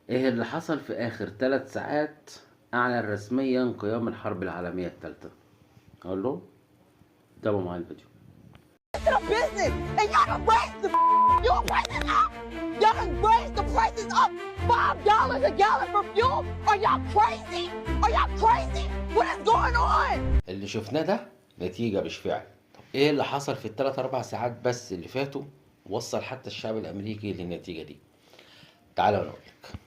ايه اللي حصل في اخر 3 ساعات اعلن رسميا قيام الحرب العالمية الثالثة؟ اقول له تابعوا معايا الفيديو. business and y'all done raised the fuel prices up. Y'all done raised the prices up $5 a gallon for fuel. Are y'all crazy? Are y'all crazy? What is going on? اللي شفناه ده نتيجة مش فعل. طب ايه اللي حصل في ال3 4 ساعات بس اللي فاتوا وصل حتى الشعب الامريكي للنتيجة دي؟ تعالى انا اقولك.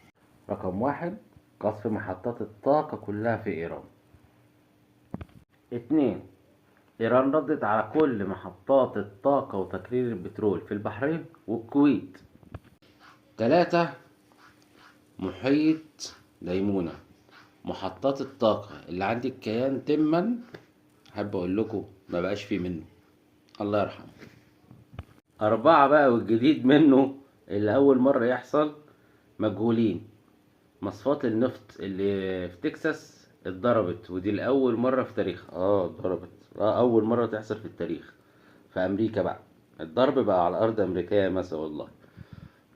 رقم 1: قصف محطات الطاقة كلها في ايران. 2: ايران ردت على كل محطات الطاقة وتكرير البترول في البحرين والكويت. 3: محيط ليمونة، محطات الطاقة اللي عند الكيان تما، حابب اقول لكم ما بقاش فيه منه، الله يرحمه. 4 بقى والجديد منه اللي اول مرة يحصل: مجهولين. مصفات النفط اللي في تكساس اتضربت، ودي لأول مرة في تاريخ اتضربت، أول مرة تحصل في التاريخ في أمريكا بقى. الضرب بقى على أرض أمريكية مثلا والله.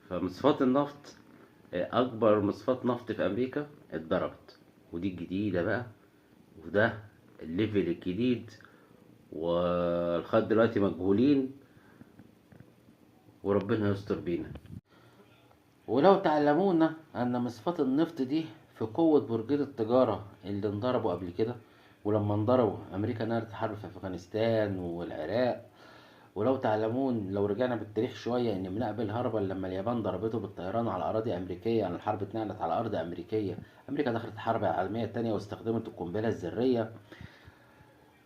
فمصفات النفط، أكبر مصفات نفط في أمريكا اتضربت، ودي الجديدة بقى، وده الليفل الجديد، ولغاية دلوقتي مجهولين، وربنا يستر بينا. ولو تعلمون أن مصفات النفط دي في قوة برجين التجارة اللي انضربوا قبل كده، ولما انضربوا أمريكا نهرت حرب في أفغانستان والعراق. ولو تعلمون لو رجعنا بالتاريخ شوية إن من قبل هربا لما اليابان ضربته بالطيران على أراضي أمريكية، يعني الحرب اتنقلت على أرض أمريكية، أمريكا دخلت الحرب العالمية التانية واستخدمت القنبلة الذرية.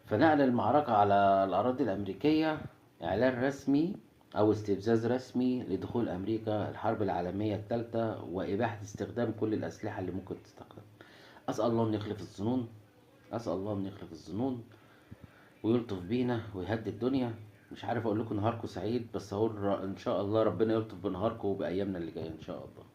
فنقل المعركة على الأراضي الأمريكية إعلان رسمي أو استفزاز رسمي لدخول أمريكا الحرب العالمية الثالثة، وإباحة استخدام كل الأسلحة اللي ممكن تستخدم. أسأل الله أن يخلف الظنون، أسأل الله أن يخلف الظنون ويلطف بينا ويهدي الدنيا. مش عارف أقول لكم نهاركم سعيد، بس أقول إن شاء الله ربنا يلطف بنهاركم وبأيامنا اللي جاية إن شاء الله.